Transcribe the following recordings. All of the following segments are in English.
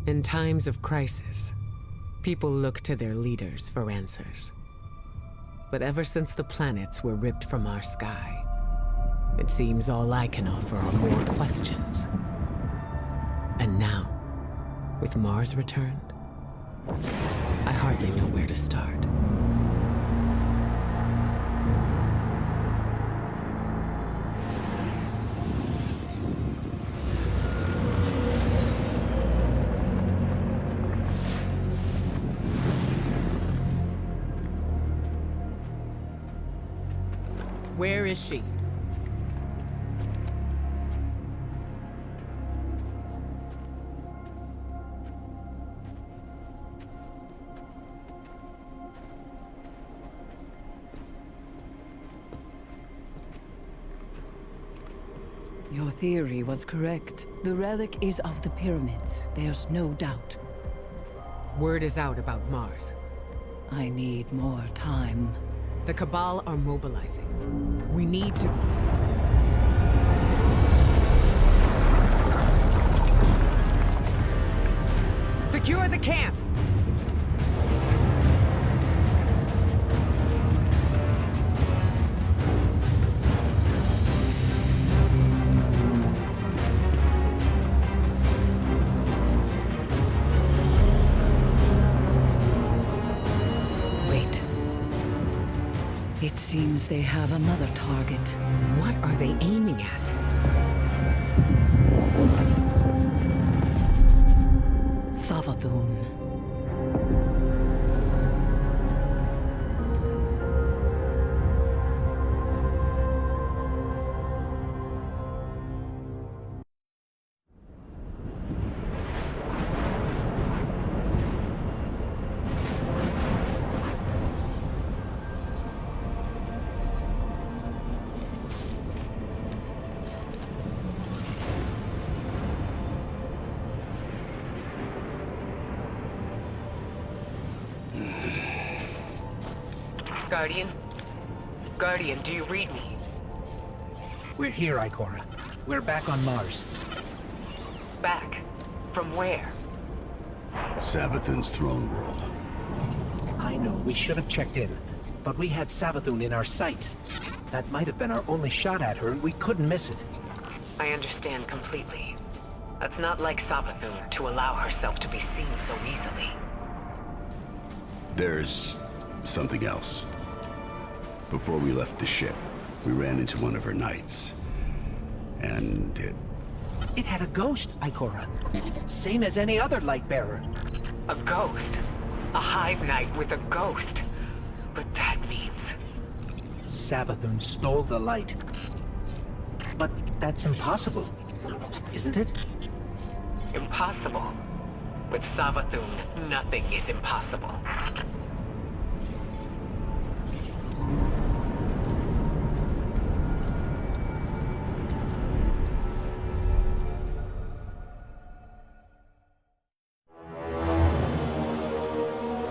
In times of crisis, people look to their leaders for answers. But ever since the planets were ripped from our sky, it seems all I can offer are more questions. And now, with Mars returned, I hardly know where to start. Where is she? Your theory was correct. The relic is of the pyramids. There's no doubt. Word is out about Mars. I need more time. The Cabal are mobilizing. We need to... Secure the camp! It seems they have another target. What are they aiming at? Savathun. Guardian? Guardian, do you read me? We're here, Ikora. We're back on Mars. Back? From where? Savathun's throne world. I know, we should have checked in. But we had Savathun in our sights. That might have been our only shot at her, and we couldn't miss it. I understand completely. It's not like Savathun to allow herself to be seen so easily. There's something else. Before we left the ship, we ran into one of her knights. And It had a ghost, Ikora. Same as any other light bearer. A ghost? A hive knight with a ghost? But that means... Savathun stole the light. But that's impossible, isn't it? Impossible. With Savathun, nothing is impossible.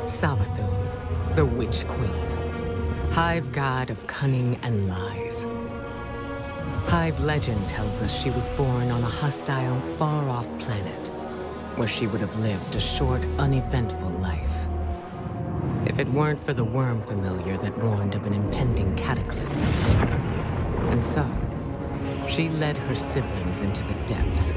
Savathun, the Witch Queen. Hive god of cunning and lies. Hive legend tells us she was born on a hostile, far-off planet, where she would have lived a short, uneventful life. If it weren't for the worm familiar that warned of an impending cataclysm. And so, she led her siblings into the depths,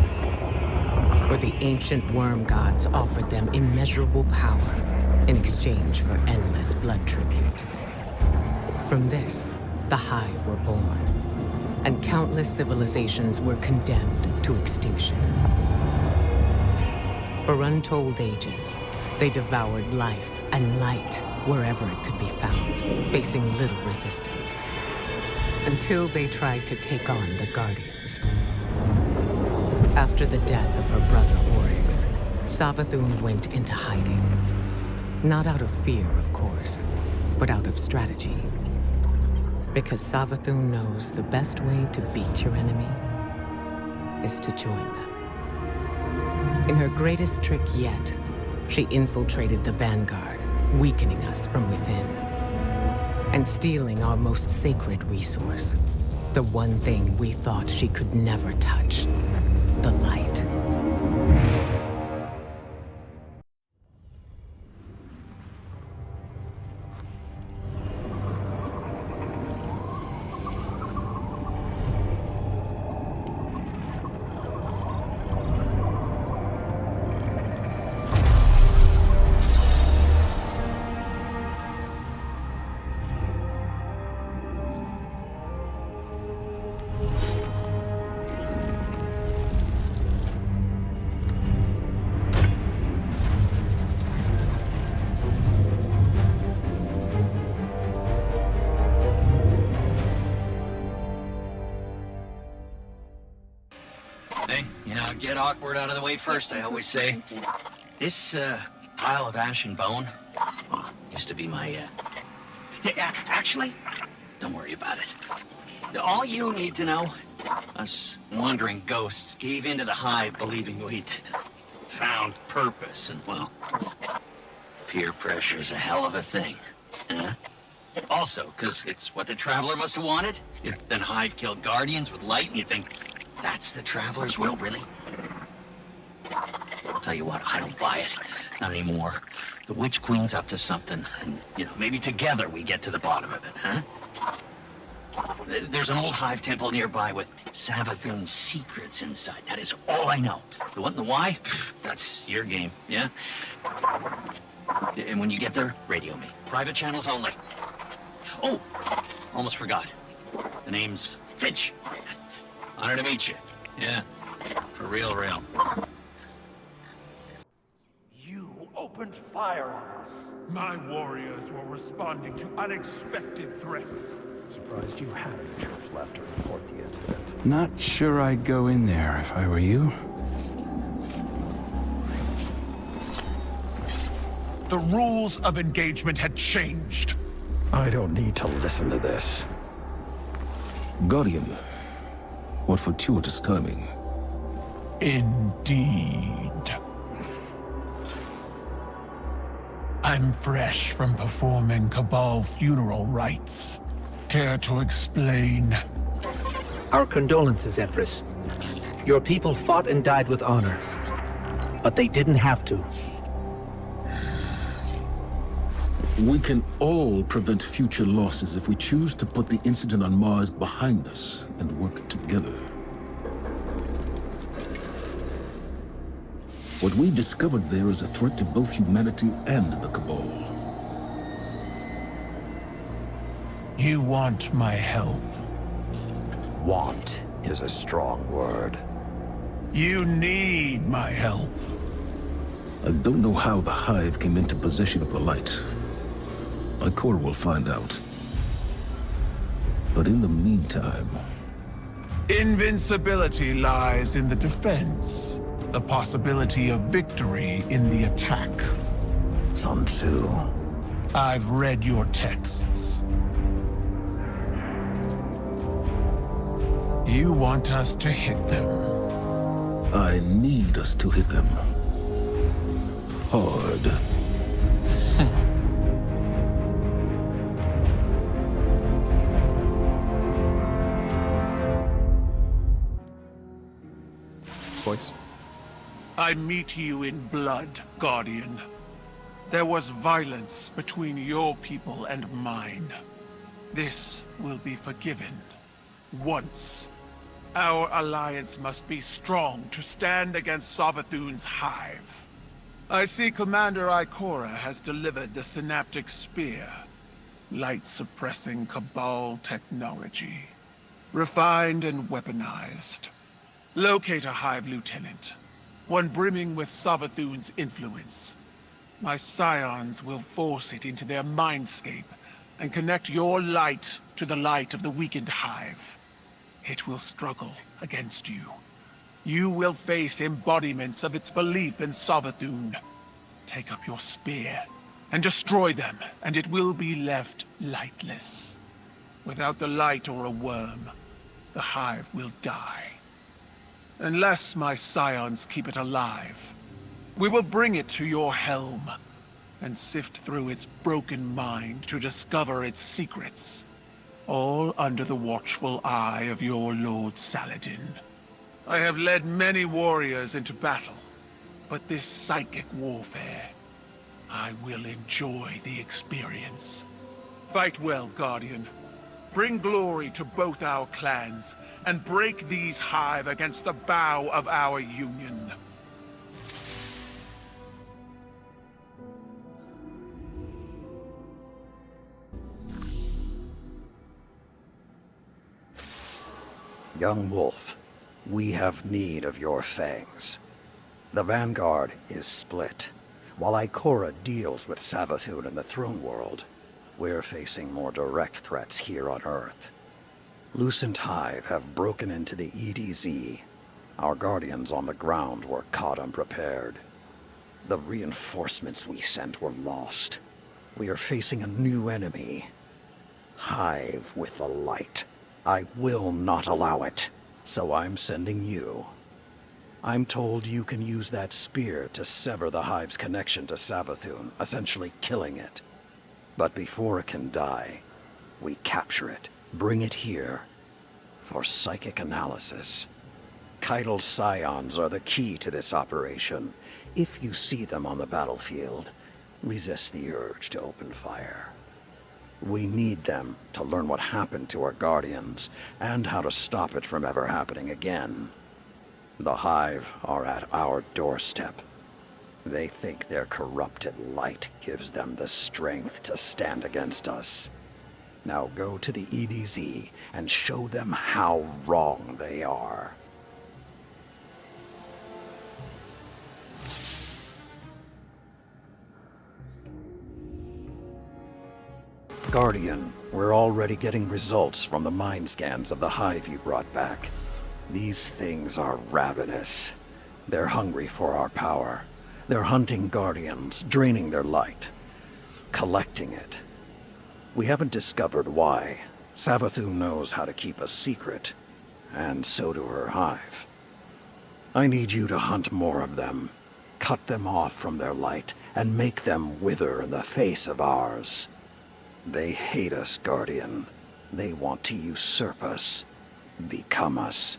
where the ancient worm gods offered them immeasurable power in exchange for endless blood tribute. From this, the Hive were born, and countless civilizations were condemned to extinction. For untold ages, they devoured life and light wherever it could be found, facing little resistance. Until they tried to take on the Guardians. After the death of her brother Oryx, Savathun went into hiding. Not out of fear, of course, but out of strategy. Because Savathun knows the best way to beat your enemy is to join them. In her greatest trick yet, she infiltrated the Vanguard, weakening us from within. And stealing our most sacred resource. The one thing we thought she could never touch. The light. You know, get awkward out of the way first, I always say. This, pile of ash and bone, well, used to be my, actually, don't worry about it. All you need to know, us wandering ghosts gave into the hive believing we'd found purpose, and, well, peer pressure's a hell of a thing, huh? Also, because it's what the Traveler must have wanted. Then Hive killed Guardians with light, and you think, that's the Traveler's will, really? I'll tell you what, I don't buy it. Not anymore. The Witch Queen's up to something, and, you know, maybe together we get to the bottom of it, huh? There's an old Hive temple nearby with Savathun's secrets inside. That is all I know. The what and the why, that's your game, yeah? And when you get there, radio me. Private channels only. Oh, almost forgot. The name's Finch. Honor to meet you. Yeah, for real. You opened fire on us. My warriors were responding to unexpected threats. Surprised you had any troops left to report the incident. Not sure I'd go in there if I were you. The rules of engagement had changed. I don't need to listen to this. Guardian, what fortuitous timing. Indeed. I'm fresh from performing Cabal funeral rites. Care to explain? Our condolences, Empress. Your people fought and died with honor. But they didn't have to. We can all prevent future losses if we choose to put the incident on Mars behind us and work together. What we discovered there is a threat to both humanity and the Cabal. You want my help. Want is a strong word. You need my help. I don't know how the Hive came into possession of the light. Ikora will find out. But in the meantime... Invincibility lies in the defense. The possibility of victory in the attack. Sun Tzu. I've read your texts. You want us to hit them. I need us to hit them. Hard. Voice. I meet you in blood, Guardian. There was violence between your people and mine. This will be forgiven. Once. Our alliance must be strong to stand against Savathun's hive. I see Commander Ikora has delivered the Synaptic Spear. Light-suppressing Cabal technology. Refined and weaponized. Locate a Hive Lieutenant. One brimming with Savathun's influence. My scions will force it into their mindscape and connect your light to the light of the weakened Hive. It will struggle against you. You will face embodiments of its belief in Savathun. Take up your spear and destroy them, and it will be left lightless. Without the light or a worm, the Hive will die. Unless my scions keep it alive, we will bring it to your helm and sift through its broken mind to discover its secrets. All under the watchful eye of your Lord Saladin. I have led many warriors into battle, but this psychic warfare, I will enjoy the experience. Fight well, Guardian. Bring glory to both our clans, and break these Hive against the bow of our union. Young Wolf, we have need of your fangs. The Vanguard is split. While Ikora deals with Savathun in the Throne World, we're facing more direct threats here on Earth. Lucent Hive have broken into the EDZ. Our guardians on the ground were caught unprepared. The reinforcements we sent were lost. We are facing a new enemy. Hive with the light. I will not allow it, so I'm sending you. I'm told you can use that spear to sever the Hive's connection to Savathun, essentially killing it. But before it can die, we capture it, bring it here, for psychic analysis. Keitel's scions are the key to this operation. If you see them on the battlefield, resist the urge to open fire. We need them to learn what happened to our guardians, and how to stop it from ever happening again. The Hive are at our doorstep. They think their corrupted light gives them the strength to stand against us. Now go to the EDZ and show them how wrong they are. Guardian, we're already getting results from the mind scans of the Hive you brought back. These things are ravenous. They're hungry for our power. They're hunting Guardians, draining their light, collecting it. We haven't discovered why. Savathun knows how to keep a secret, and so do her Hive. I need you to hunt more of them, cut them off from their light, and make them wither in the face of ours. They hate us, Guardian. They want to usurp us, become us.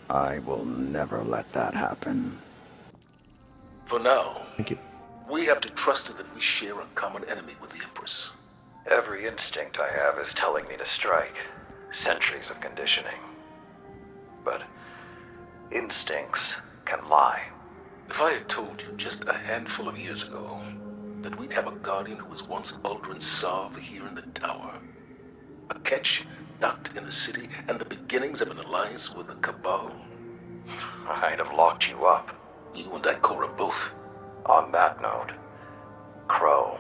I will never let that happen. For now, Thank you. we have to trust that we share a common enemy with the Empress. Every instinct I have is telling me to strike. Centuries of conditioning. But instincts can lie. If I had told you just a handful of years ago that we'd have a Guardian who was once Uldren Sov here in the Tower, a Ketch docked in the city, and the beginnings of an alliance with the Cabal, I'd have locked you up. you and Ikora both. On that note, Crow.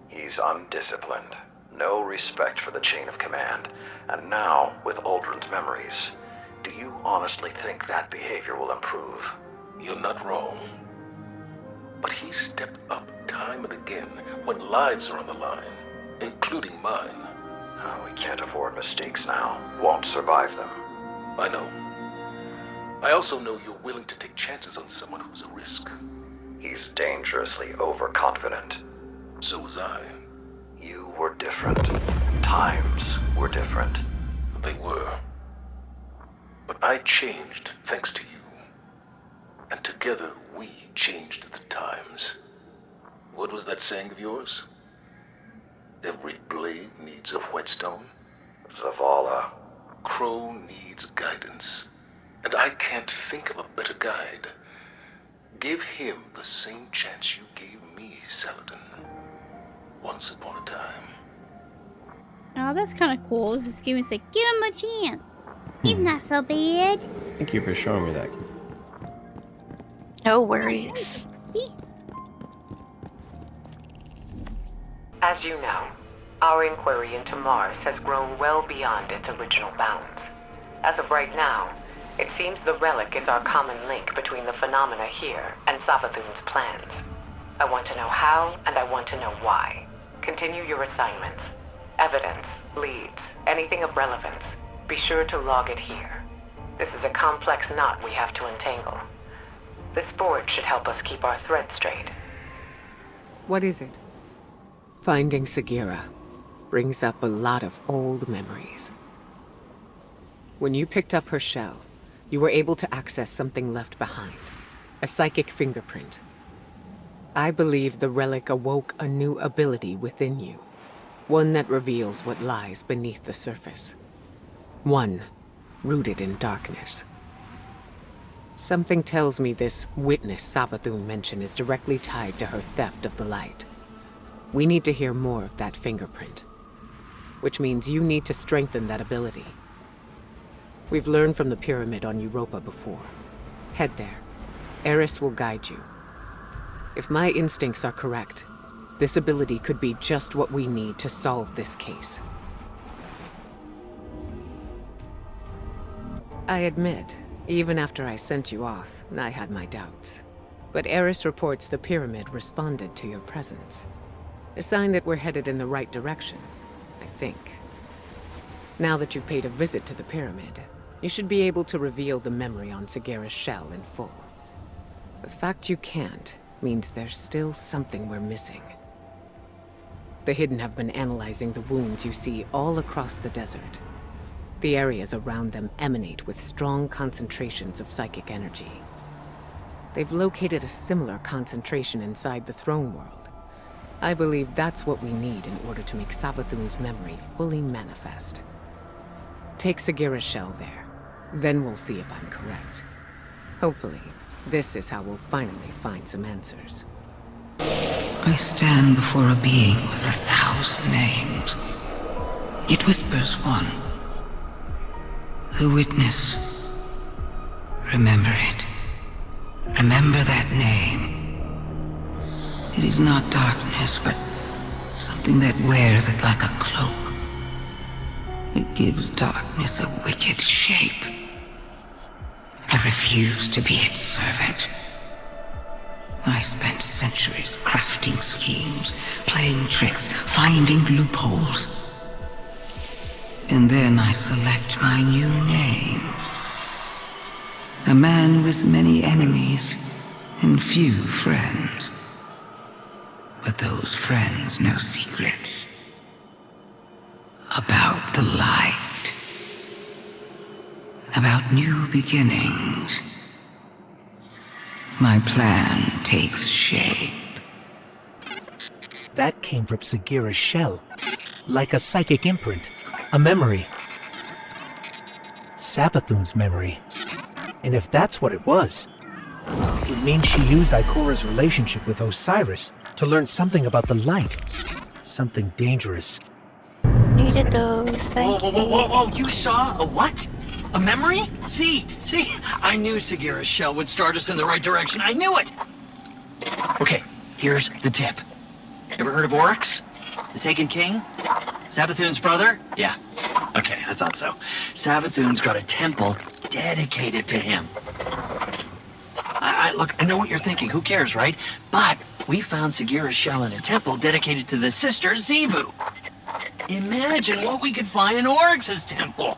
He's undisciplined. No respect for the chain of command. And now, with Uldren's memories, do you honestly think that behavior will improve? You're not wrong. But he stepped up time and again when lives are on the line, including mine. Oh, we can't afford mistakes now. Won't survive them. I know. I also know you're willing to take chances on someone who's a risk. He's dangerously overconfident. So was I. You were different. Times were different. They were. But I changed thanks to you. And together we changed the times. What was that saying of yours? Every blade needs a whetstone. Zavala. Crow needs guidance. And I can't think of a better guide. Give him the same chance you gave me, Saladin. Once upon a time. Oh, that's kind of cool. This game is like, give him a chance. He's not so bad. Thank you for showing me that. No worries. As you know, our inquiry into Mars has grown well beyond its original bounds. As of right now, it seems the relic is our common link between the phenomena here and Savathun's plans. I want to know how, and I want to know why. Continue your assignments. Evidence, leads, anything of relevance. Be sure to log it here. This is a complex knot we have to untangle. This board should help us keep our thread straight. What is it? Finding Sagira brings up a lot of old memories. When you picked up her shell, you were able to access something left behind. A psychic fingerprint. I believe the relic awoke a new ability within you. One that reveals what lies beneath the surface. One rooted in darkness. Something tells me this witness Savathun mentioned is directly tied to her theft of the light. We need to hear more of that fingerprint. Which means you need to strengthen that ability. We've learned from the pyramid on Europa before. Head there. Eris will guide you. If my instincts are correct, this ability could be just what we need to solve this case. I admit, Even after I sent you off, I had my doubts. But Eris reports the pyramid responded to your presence. A sign that we're headed in the right direction, I think. Now that you've paid a visit to the pyramid, you should be able to reveal the memory on Sagira's shell in full. The fact you can't means there's still something we're missing. The Hidden have been analyzing the wounds you see all across the desert. The areas around them emanate with strong concentrations of psychic energy. They've located a similar concentration inside the throne world. I believe that's what we need in order to make Savathun's memory fully manifest. Take Sagira's shell there. Then we'll see if I'm correct. Hopefully, this is how we'll finally find some answers. I stand before a being with 1,000 names. It whispers one. The witness. Remember it. Remember that name. It is not darkness, but something that wears it like a cloak. It gives darkness a wicked shape. I refuse to be its servant. I spent centuries crafting schemes, playing tricks, finding loopholes. And then I select my new name. A man with many enemies and few friends. But those friends know secrets about the light, about new beginnings. My plan takes shape. That came from Sagira's shell. Like a psychic imprint. A memory. Savathun's memory. And if that's what it was, it means she used Ikora's relationship with Osiris to learn something about the light. Something dangerous. Needed those, thank Whoa, whoa, whoa, whoa, whoa, you saw a what? A memory? See, I knew Sagira's shell would start us in the right direction. I knew it! Okay, here's the tip. Ever heard of Oryx? The Taken King? Savathun's brother? Yeah. Okay, I thought so. Savathun's got a temple dedicated to him. Look, I know what you're thinking. Who cares, right? But we found Sagira's shell in a temple dedicated to the sister Xivu. Imagine what we could find in Oryx's temple.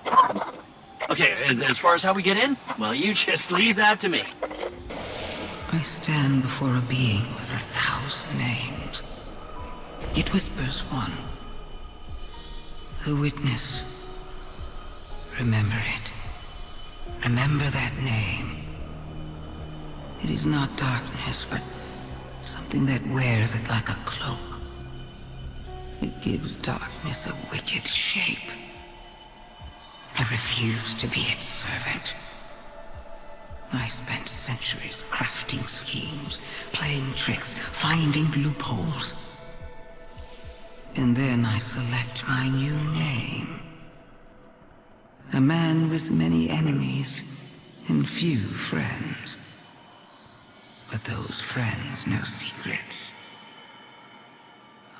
Okay, as far as how we get in, well, you just leave that to me. I stand before a being with 1,000 names. It whispers one. The witness. Remember it. Remember that name. It is not darkness, but something that wears it like a cloak. It gives darkness a wicked shape. I refuse to be its servant. I spent centuries crafting schemes, playing tricks, finding loopholes. And then I select my new name. A man with many enemies and few friends. But those friends know secrets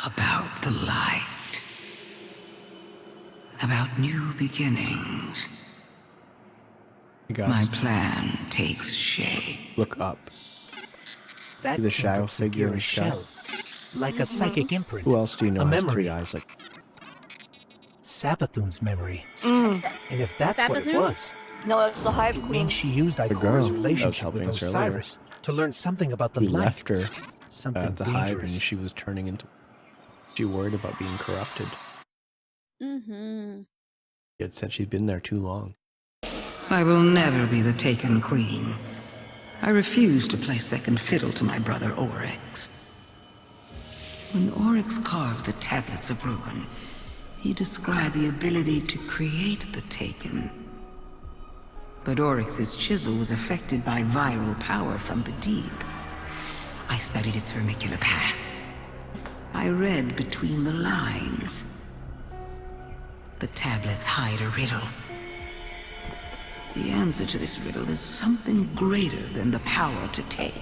about the light, about new beginnings. My plan takes shape. Look up. That See the shadow figure in Sagira's shell. Like a psychic imprint. Who else do you know a has memory. 3 eyes? Like Savathun's memory. And if that's what it Savathun? was, No, it's the Hive it Queen. means she used girl Ikora's that was relationship with helping us earlier. Osiris to learn something about the we light. left her Something at the hive, and dangerous. she was turning into. She worried about being corrupted. Mm-hmm. She had said she'd been there too long. I will never be the Taken Queen. I refuse to play second fiddle to my brother Oryx. When Oryx carved the Tablets of Ruin, he described the ability to create the Taken. But Oryx's chisel was affected by viral power from the deep. I studied its vermicular path. I read between the lines. The tablets hide a riddle. The answer to this riddle is something greater than the power to take.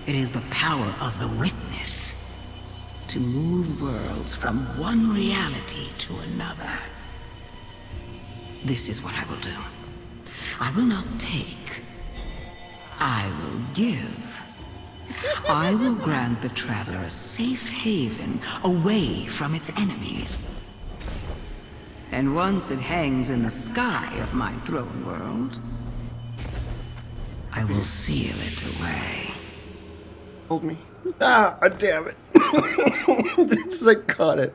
It is the power of the witness to move worlds from one reality to another. This is what I will do. I will not take. I will give. I will grant the Traveler a safe haven away from its enemies. And once it hangs in the sky of my throne world, I will seal it away. Hold me. Ah, damn it. I caught it.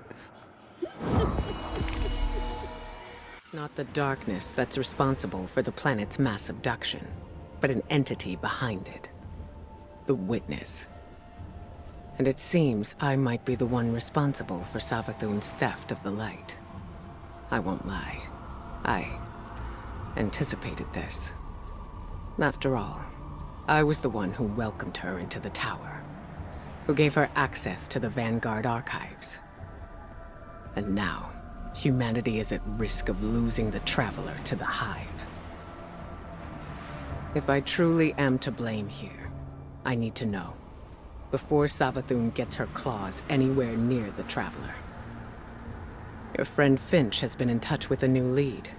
It's not the darkness that's responsible for the planet's mass abduction, but an entity behind it. The Witness. And it seems I might be the one responsible for Savathun's theft of the light. I won't lie. I anticipated this. After all, I was the one who welcomed her into the tower, who gave her access to the Vanguard archives. And now, humanity is at risk of losing the Traveler to the Hive. If I truly am to blame here, I need to know, before Savathun gets her claws anywhere near the Traveler. Your friend Finch has been in touch with a new lead.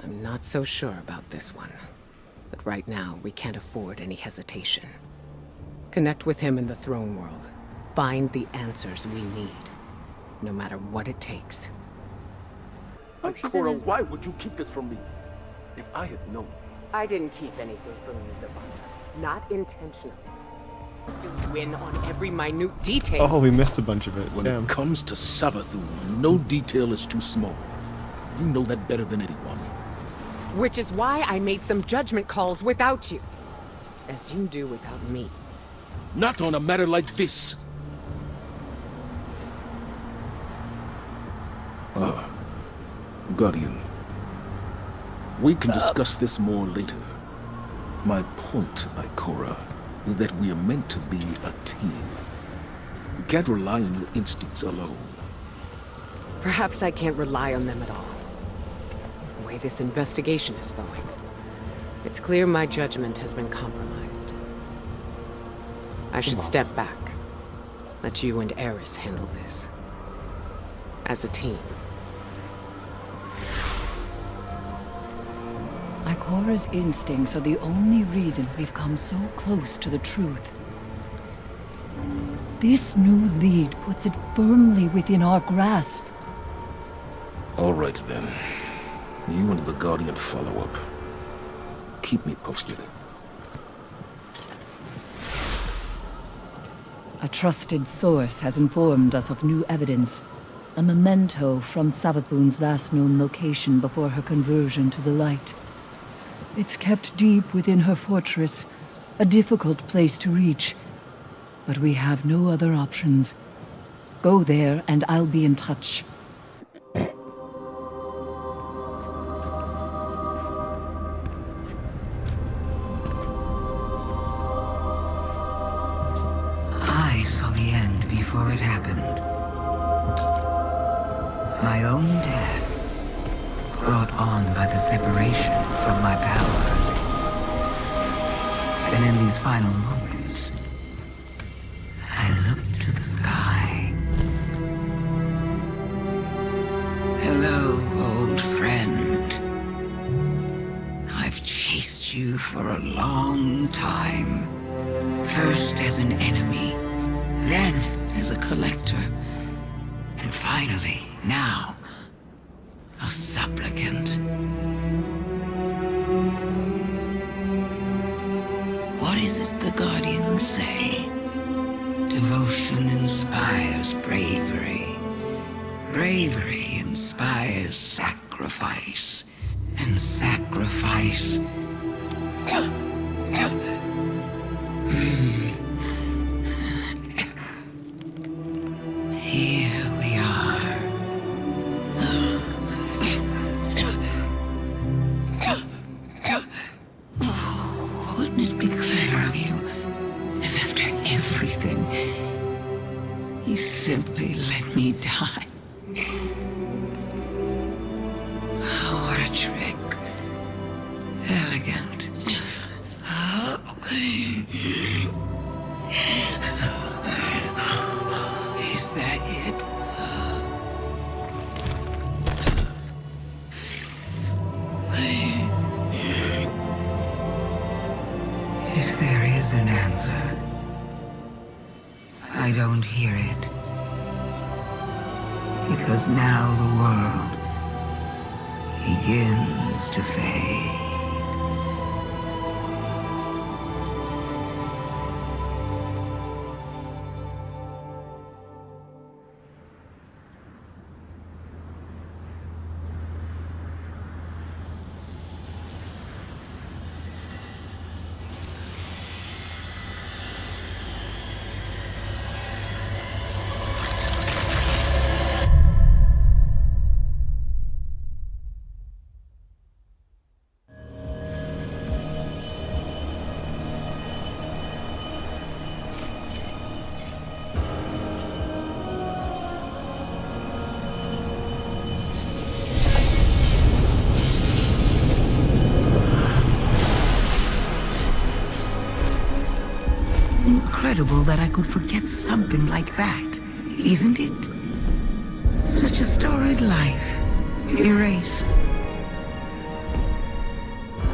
I'm not so sure about this one, but right now we can't afford any hesitation. Connect with him in the Throne World. Find the answers we need, no matter what it takes. Ikora, why would you keep this from me? If I had known. I didn't keep anything from you, Zavanda. Not intentionally. Fill you in on every minute detail. Oh, we missed a bunch of it. When Damn. it comes to Savathun, no detail is too small. You know that better than anyone. Which is why I made some judgment calls without you. As you do without me. Not on a matter like this. Guardian. We can discuss this more later. My point, Ikora, is that we are meant to be a team. You can't rely on your instincts alone. Perhaps I can't rely on them at all. The way this investigation is going, it's clear my judgment has been compromised. I should step back. Let you and Eris handle this. As a team. Ikora's instincts are the only reason we've come so close to the truth. This new lead puts it firmly within our grasp. All right, then. You and the Guardian follow up. Keep me posted. A trusted source has informed us of new evidence. A memento from Savathun's last known location before her conversion to the light. It's kept deep within her fortress, a difficult place to reach. But we have no other options. Go there and I'll be in touch. I saw the end before it happened. My own death, brought on by the separation from my power. And in these final moments, I looked to the sky. Hello, old friend. I've chased you for a long time. First as an enemy, then as a collector, and finally, now, a supplicant. What is it the Guardians say? Devotion inspires bravery. Bravery inspires sacrifice. And sacrifice... Here we are. Wouldn't it be clever of you if after everything, you simply let me die? Oh, what a trick. Elegant. Is that it? If there is an answer, I don't hear it. Because now the world begins to fade. Incredible that I could forget something like that, isn't it? Such a storied life, erased.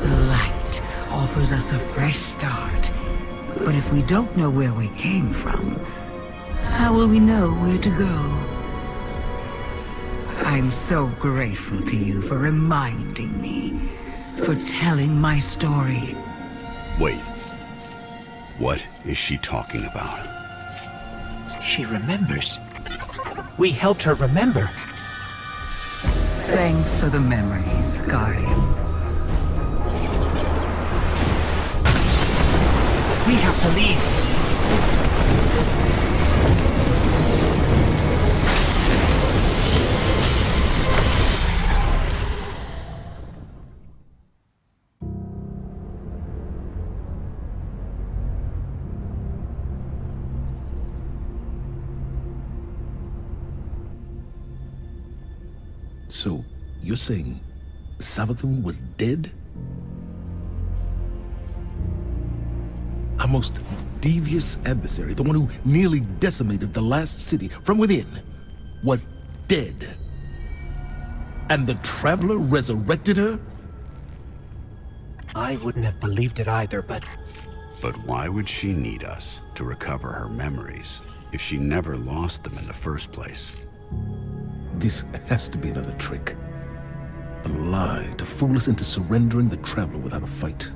The light offers us a fresh start, but if we don't know where we came from, how will we know where to go? I'm so grateful to you for reminding me, for telling my story. Wait. What is she talking about? She remembers. We helped her remember. Thanks for the memories, Guardian. We have to leave. So, you're saying Savathun was dead? Our most devious adversary, the one who nearly decimated the last city from within, was dead. And the Traveler resurrected her? I wouldn't have believed it either, but... But why would she need us to recover her memories if she never lost them in the first place? This has to be another trick. A lie to fool us into surrendering the Traveler without a fight.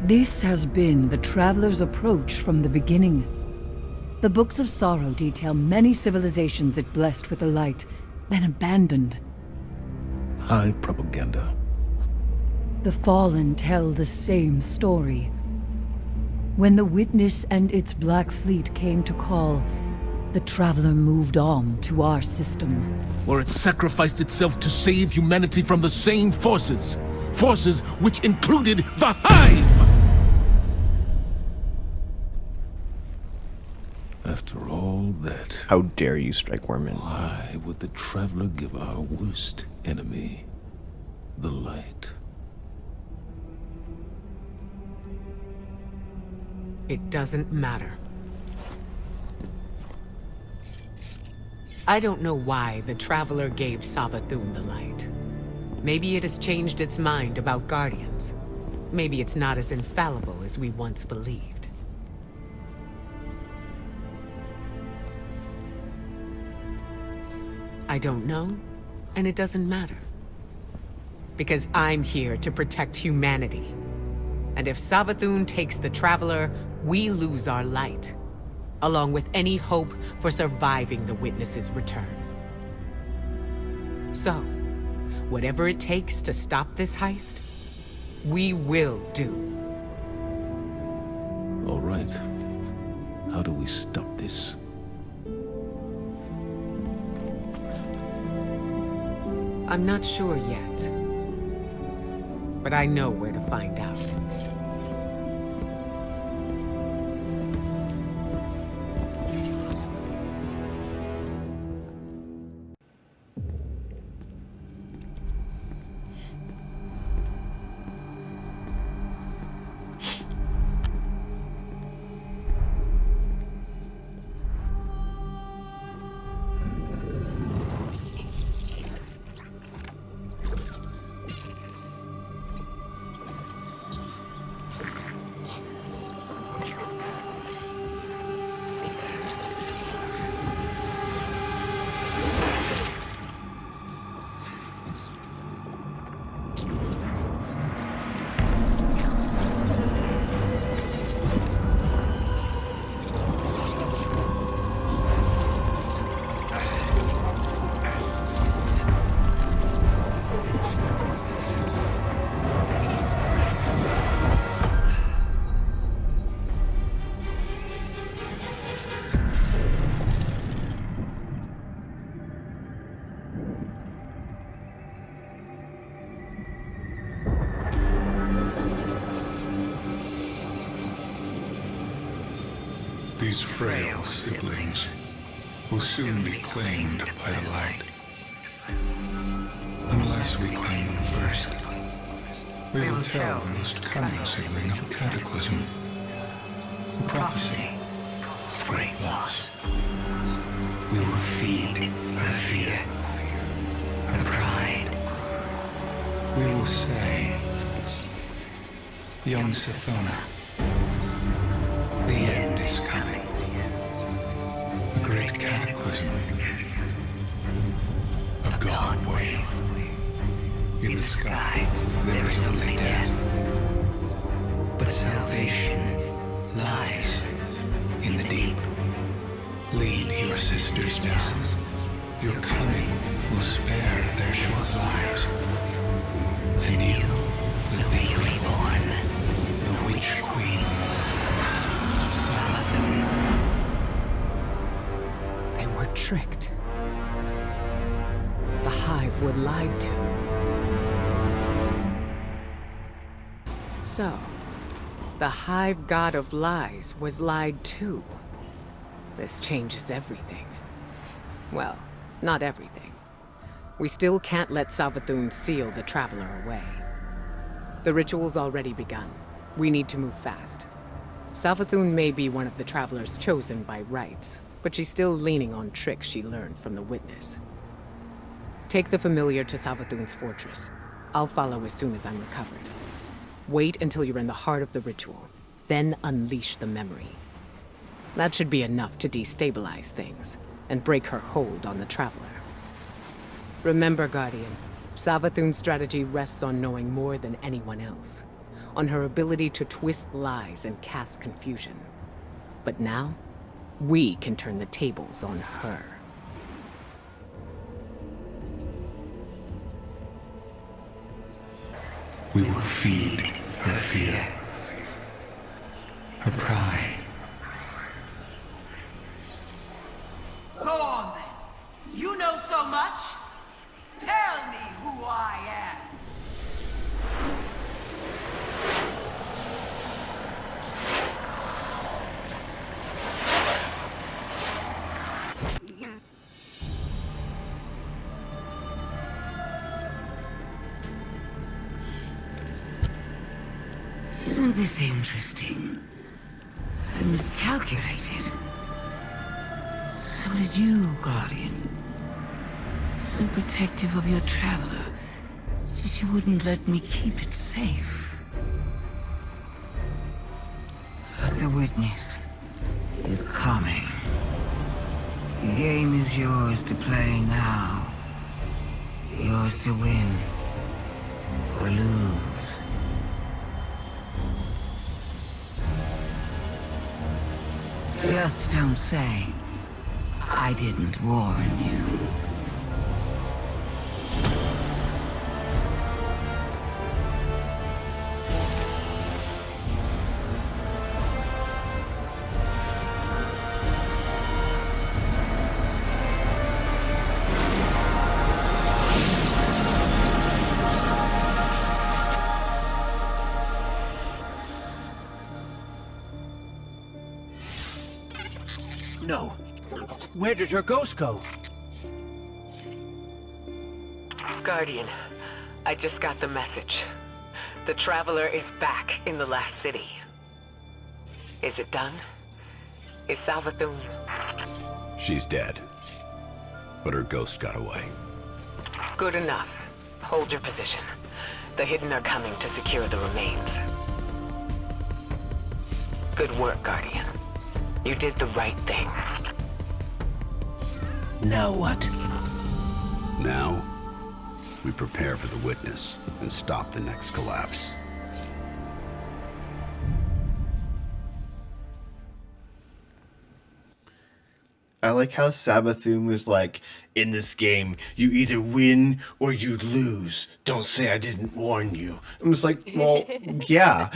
This has been the Traveler's approach from the beginning. The Books of Sorrow detail many civilizations it blessed with the light, then abandoned. High propaganda. The Fallen tell the same story. When the Witness and its Black Fleet came to call, the Traveler moved on to our system. Where it sacrificed itself to save humanity from the same forces. Forces which included the Hive! After all that... How dare you strike Wormman? Why would the Traveler give our worst enemy the light? It doesn't matter. I don't know why the Traveler gave Savathun the light. Maybe it has changed its mind about Guardians. Maybe it's not as infallible as we once believed. I don't know, and it doesn't matter. Because I'm here to protect humanity. And if Savathun takes the Traveler, we lose our light, along with any hope for surviving the Witness's return. So, whatever it takes to stop this heist, we will do. All right. How do we stop this? I'm not sure yet, but I know where to find out. These frail siblings will soon be claimed by the light. Unless we claim them first, we will tell the most cunning sibling of a cataclysm, a prophecy of great loss. We will feed her fear, her pride. We will say, young Sathona, the end is coming. A great cataclysm. A god wave. In the sky, there is only death. But salvation lies in the deep. Lead your sisters now. Your coming will spare their short lives. And you will be reborn, the Witch Queen, Savathun. They were tricked. The Hive were lied to. So, the Hive God of Lies was lied to. This changes everything. Well, not everything. We still can't let Savathun seal the Traveler away. The ritual's already begun. We need to move fast. Savathun may be one of the Travelers chosen by rights, but she's still leaning on tricks she learned from the Witness. Take the familiar to Savathun's fortress. I'll follow as soon as I'm recovered. Wait until you're in the heart of the ritual, then unleash the memory. That should be enough to destabilize things and break her hold on the Traveler. Remember, Guardian, Savathun's strategy rests on knowing more than anyone else, on her ability to twist lies and cast confusion. But now, we can turn the tables on her. We will feed her fear, her pride. Go on then. You know so much. Tell me who I am. Isn't this interesting? I miscalculated. So did you, Guardian. So protective of your Traveler that you wouldn't let me keep it safe. But the Witness is coming. The game is yours to play now. Yours to win or lose. Just don't say I didn't warn you. No. Where did her ghost go? Guardian, I just got the message. The Traveler is back in the last city. Is it done? Is Savathun... She's dead. But her ghost got away. Good enough. Hold your position. The Hidden are coming to secure the remains. Good work, Guardian. You did the right thing. Now what? Now, we prepare for the Witness and stop the next collapse. I like how Savathun was like, in this game, you either win or you lose. Don't say I didn't warn you. I'm just like, well, yeah.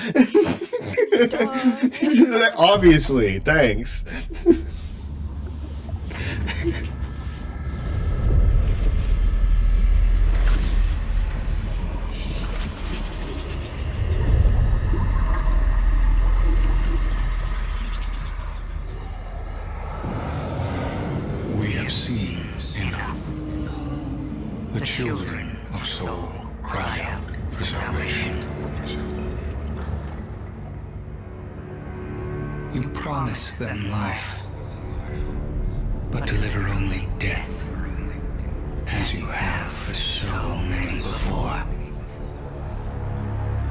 Obviously, thanks. you promise them life, but deliver only death, as you have for so many before.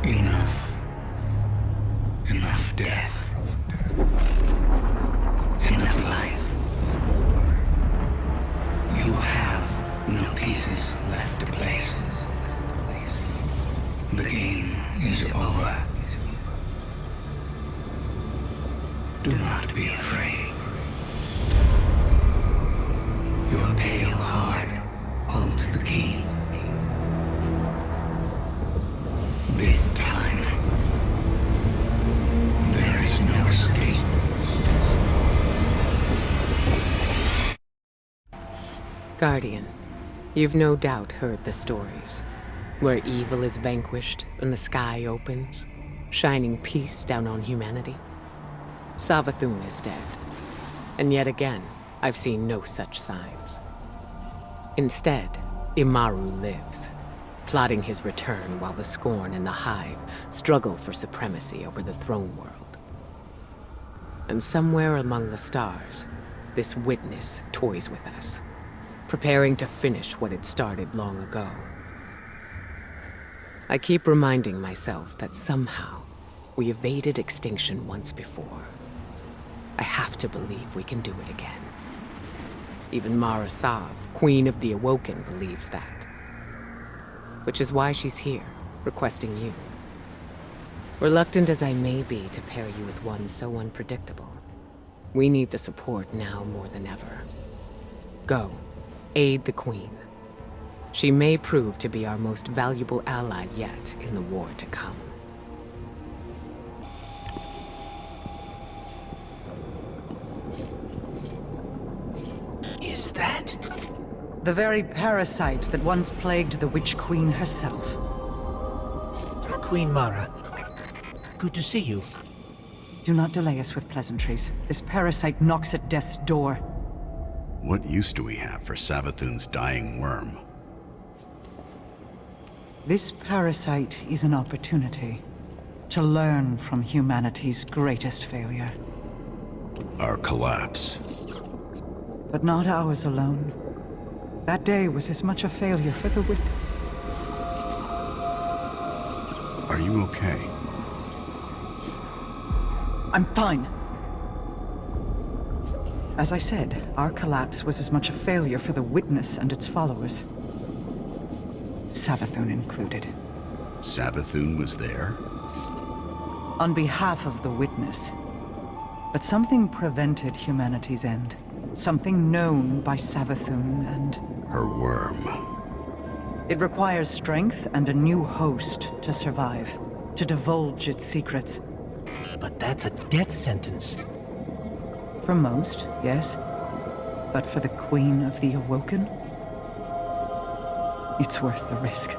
Enough. Enough death. Enough life. You have no pieces left to place. The game is over. Do not be afraid. Your pale heart holds the key. This time, there is no escape. Guardian, you've no doubt heard the stories, where evil is vanquished and the sky opens, shining peace down on humanity. Savathun is dead, and yet again, I've seen no such signs. Instead, Imaru lives, plotting his return while the Scorn and the Hive struggle for supremacy over the throne world. And somewhere among the stars, this witness toys with us, preparing to finish what it started long ago. I keep reminding myself that somehow we evaded extinction once before. I have to believe we can do it again. Even Mara Sov, Queen of the Awoken, believes that. Which is why she's here, requesting you. Reluctant as I may be to pair you with one so unpredictable, we need the support now more than ever. Go, aid the Queen. She may prove to be our most valuable ally yet in the war to come. Is that? The very parasite that once plagued the Witch Queen herself. Queen Mara, good to see you. Do not delay us with pleasantries. This parasite knocks at death's door. What use do we have for Savathun's dying worm? This parasite is an opportunity to learn from humanity's greatest failure. Our collapse. But not ours alone. That day was as much a failure for the Witch. Are you okay? I'm fine. As I said, our collapse was as much a failure for the Witness and its followers. Savathun included. Savathun was there? On behalf of the Witness. But something prevented humanity's end. Something known by Savathun and... her worm. It requires strength and a new host to survive. To divulge its secrets. But that's a death sentence. For most, yes. But for the Queen of the Awoken, it's worth the risk.